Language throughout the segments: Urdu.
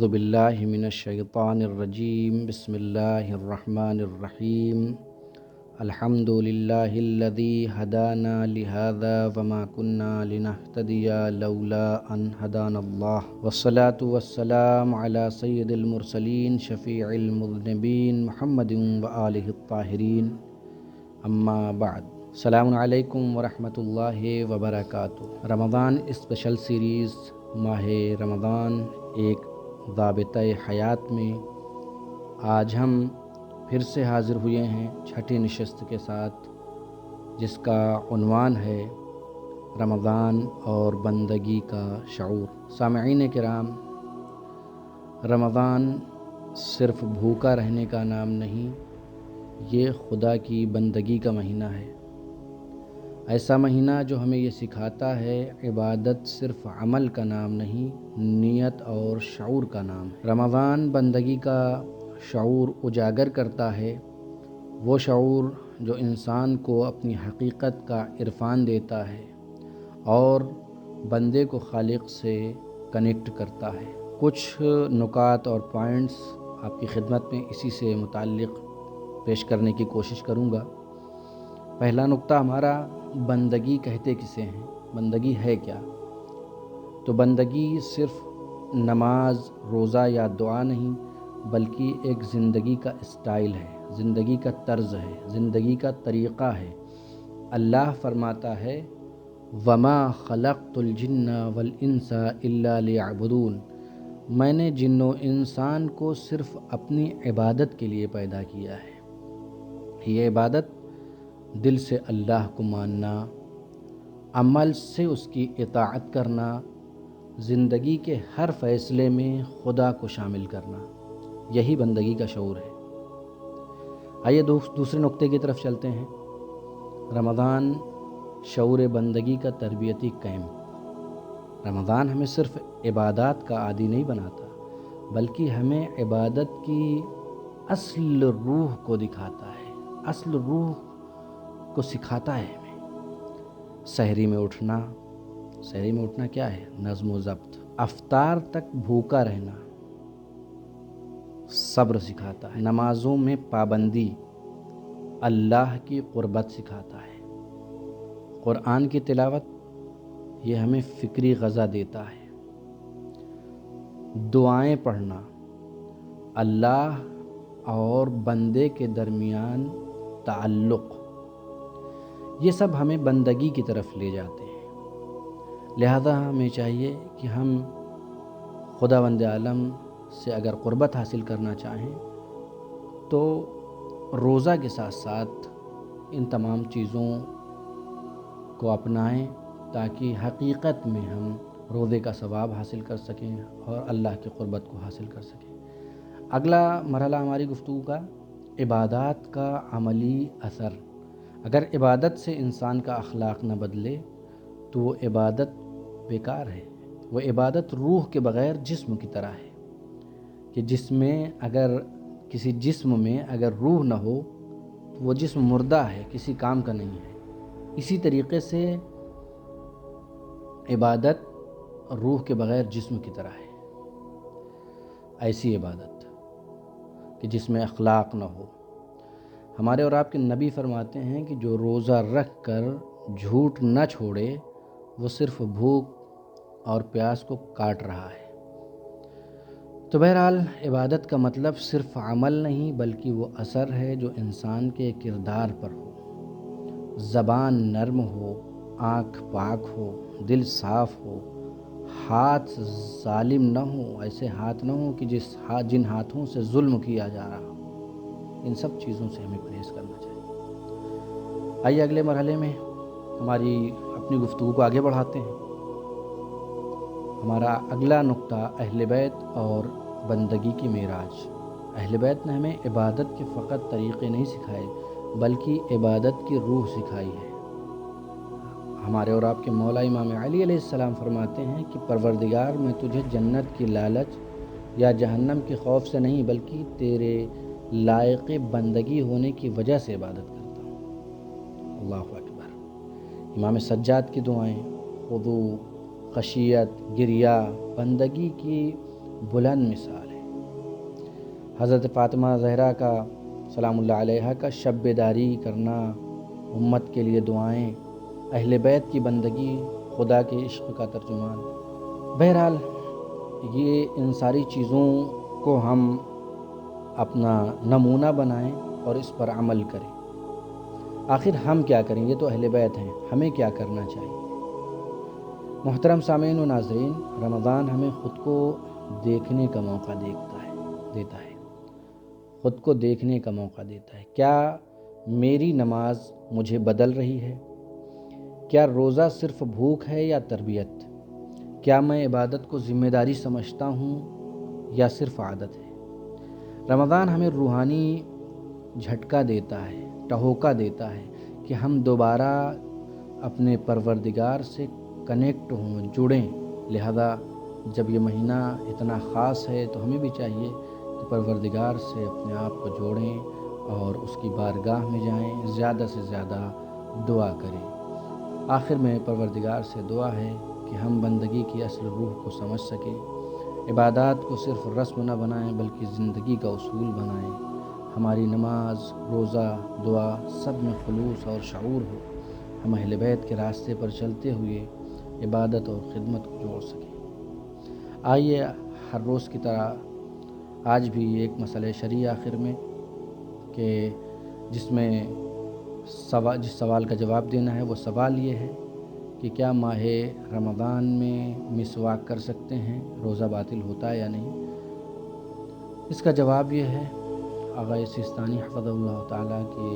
اعوذ باللہ من الشیطان الرجیم بسم اللہ الرحمن الرحیم الحمد للہ الذی ہدانا لہذا وما کنا لنہتدی لولا ان ہدانا اللہ والصلاة والسلام علی سید المرسلین شفیع المذنبین محمد وآلہ الطاہرین اما بعد۔ السلام علیکم ورحمۃ اللہ وبرکاتہ۔ رمضان اسپیشل سیریز ماہ رمضان ایک ضابطۂ حیات میں آج ہم پھر سے حاضر ہوئے ہیں چھٹی نشست کے ساتھ، جس کا عنوان ہے رمضان اور بندگی کا شعور۔ سامعین کرام، رمضان صرف بھوکا رہنے کا نام نہیں، یہ خدا کی بندگی کا مہینہ ہے۔ ایسا مہینہ جو ہمیں یہ سکھاتا ہے عبادت صرف عمل کا نام نہیں، نیت اور شعور کا نام ہے۔ رمضان بندگی کا شعور اجاگر کرتا ہے، وہ شعور جو انسان کو اپنی حقیقت کا عرفان دیتا ہے اور بندے کو خالق سے کنیکٹ کرتا ہے۔ کچھ نکات اور پوائنٹس آپ کی خدمت میں اسی سے متعلق پیش کرنے کی کوشش کروں گا۔ پہلا نقطہ ہمارا، بندگی کہتے کسے ہیں؟ بندگی ہے کیا؟ تو بندگی صرف نماز، روزہ یا دعا نہیں، بلکہ ایک زندگی کا اسٹائل ہے، زندگی کا طرز ہے، زندگی کا طریقہ ہے۔ اللہ فرماتا ہے وَمَا خَلَقْتُ الْجِنَّ وَالْإِنسَ إِلَّا لِيَعْبُدُونَ، میں نے جن و انسان کو صرف اپنی عبادت کے لیے پیدا کیا ہے۔ یہ عبادت دل سے اللہ کو ماننا، عمل سے اس کی اطاعت کرنا، زندگی کے ہر فیصلے میں خدا کو شامل کرنا، یہی بندگی کا شعور ہے۔ آئیے دوسرے نقطے کی طرف چلتے ہیں۔ رمضان شعور بندگی کا تربیتی کیمپ۔ رمضان ہمیں صرف عبادات کا عادی نہیں بناتا، بلکہ ہمیں عبادت کی اصل روح کو دکھاتا ہے، اصل روح کو سکھاتا ہے ہمیں۔ سحری میں اٹھنا کیا ہے؟ نظم و ضبط۔ افطار تک بھوکا رہنا صبر سکھاتا ہے۔ نمازوں میں پابندی اللہ کی قربت سکھاتا ہے۔ قرآن کی تلاوت یہ ہمیں فکری غذا دیتا ہے۔ دعائیں پڑھنا اللہ اور بندے کے درمیان تعلق، یہ سب ہمیں بندگی کی طرف لے جاتے ہیں۔ لہذا ہمیں چاہیے کہ ہم خداوند عالم سے اگر قربت حاصل کرنا چاہیں تو روزہ کے ساتھ ساتھ ان تمام چیزوں کو اپنائیں، تاکہ حقیقت میں ہم روزے کا ثواب حاصل کر سکیں اور اللہ کی قربت کو حاصل کر سکیں۔ اگلا مرحلہ ہماری گفتگو کا، عبادات کا عملی اثر۔ اگر عبادت سے انسان کا اخلاق نہ بدلے تو وہ عبادت بیکار ہے۔ وہ عبادت روح کے بغیر جسم کی طرح ہے، کہ کسی جسم میں اگر روح نہ ہو تو وہ جسم مردہ ہے، کسی کام کا نہیں ہے۔ اسی طریقے سے عبادت روح کے بغیر جسم کی طرح ہے۔ ایسی عبادت کہ جس میں اخلاق نہ ہو۔ ہمارے اور آپ کے نبی فرماتے ہیں کہ جو روزہ رکھ کر جھوٹ نہ چھوڑے وہ صرف بھوک اور پیاس کو کاٹ رہا ہے۔ تو بہرحال عبادت کا مطلب صرف عمل نہیں، بلکہ وہ اثر ہے جو انسان کے کردار پر ہو۔ زبان نرم ہو، آنکھ پاک ہو، دل صاف ہو، ہاتھ ظالم نہ ہو، ایسے ہاتھ نہ ہو کہ جن ہاتھوں سے ظلم کیا جا رہا ہو۔ ان سب چیزوں سے ہمیں پرہیز کرنا چاہیے۔ آئیے اگلے مرحلے میں ہماری اپنی گفتگو کو آگے بڑھاتے ہیں۔ ہمارا اگلا نقطہ اہل بیت اور بندگی کی معراج۔ اہل بیت نے ہمیں عبادت کے فقط طریقے نہیں سکھائے، بلکہ عبادت کی روح سکھائی ہے۔ ہمارے اور آپ کے مولا امام علی علیہ السلام فرماتے ہیں کہ پروردگار، میں تجھے جنت کی لالچ یا جہنم کے خوف سے نہیں، بلکہ تیرے لائق بندگی ہونے کی وجہ سے عبادت کرتا ہوں۔ اللہ اکبر۔ امام سجاد کی دعائیں، خضوع، خشیت، گریہ، بندگی کی بلند مثال ہے۔ حضرت فاطمہ زہرا کا سلام اللہ علیہا کا شب بیداری کرنا، امت کے لیے دعائیں، اہل بیت کی بندگی خدا کے عشق کا ترجمان۔ بہرحال یہ ان ساری چیزوں کو ہم اپنا نمونہ بنائیں اور اس پر عمل کریں۔ آخر ہم کیا کریں؟ یہ تو اہل بیت ہیں، ہمیں کیا کرنا چاہیے؟ محترم سامعین و ناظرین، رمضان ہمیں خود کو دیکھنے کا موقع دیتا ہے، خود کو دیکھنے کا موقع دیتا ہے۔ کیا میری نماز مجھے بدل رہی ہے؟ کیا روزہ صرف بھوک ہے یا تربیت؟ کیا میں عبادت کو ذمہ داری سمجھتا ہوں یا صرف عادت ہے؟ رمضان ہمیں روحانی جھٹکا دیتا ہے، ٹہوکا دیتا ہے کہ ہم دوبارہ اپنے پروردگار سے کنیکٹ ہوں، جڑیں۔ لہذا جب یہ مہینہ اتنا خاص ہے تو ہمیں بھی چاہیے کہ پروردگار سے اپنے آپ کو جوڑیں اور اس کی بارگاہ میں جائیں، زیادہ سے زیادہ دعا کریں۔ آخر میں پروردگار سے دعا ہے کہ ہم بندگی کی اصل روح کو سمجھ سکیں، عبادات کو صرف رسم نہ بنائیں بلکہ زندگی کا اصول بنائیں۔ ہماری نماز، روزہ، دعا سب میں خلوص اور شعور ہو، ہم اہل بیت کے راستے پر چلتے ہوئے عبادت اور خدمت کو جوڑ سکیں۔ آئیے ہر روز کی طرح آج بھی ایک مسئلہ شرعی آخر میں کہ جس سوال کا جواب دینا ہے، وہ سوال یہ ہے کہ کیا ماہ رمضان میں مسواک کر سکتے ہیں؟ روزہ باطل ہوتا ہے یا نہیں؟ اس کا جواب یہ ہے، آغا سیستانی حفظہ اللہ تعالیٰ کے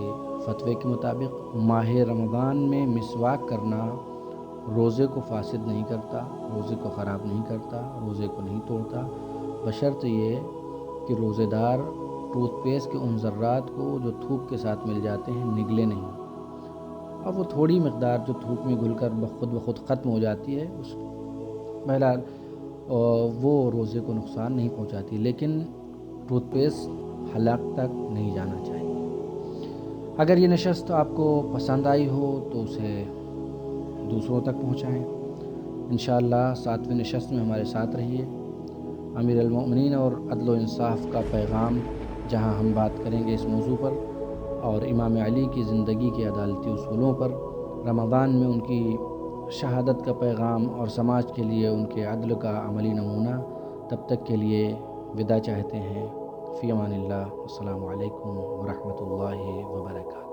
فتوے کے مطابق ماہ رمضان میں مسواک کرنا روزے کو فاسد نہیں کرتا، روزے کو خراب نہیں کرتا، روزے کو نہیں توڑتا، بشرط یہ کہ روزے دار ٹوتھ پیسٹ کے ان ذرات کو جو تھوک کے ساتھ مل جاتے ہیں نگلے نہیں، اور وہ تھوڑی مقدار جو تھوک میں گھل کر بخود ختم ہو جاتی ہے، اس بہرحال وہ روزے کو نقصان نہیں پہنچاتی، لیکن ٹوتھ پیسٹ حلق تک نہیں جانا چاہیے۔ اگر یہ نشست آپ کو پسند آئی ہو تو اسے دوسروں تک پہنچائیں۔ انشاءاللہ 7ویں نشست میں ہمارے ساتھ رہیے۔ امیر المؤمنین اور عدل و انصاف کا پیغام، جہاں ہم بات کریں گے اس موضوع پر، اور امام علی کی زندگی کے عدالتی اصولوں پر، رمضان میں ان کی شہادت کا پیغام اور سماج کے لیے ان کے عدل کا عملی نمونہ۔ تب تک کے لیے وداع چاہتے ہیں۔ فی امان اللہ، السلام علیکم ورحمۃ اللہ وبرکاتہ۔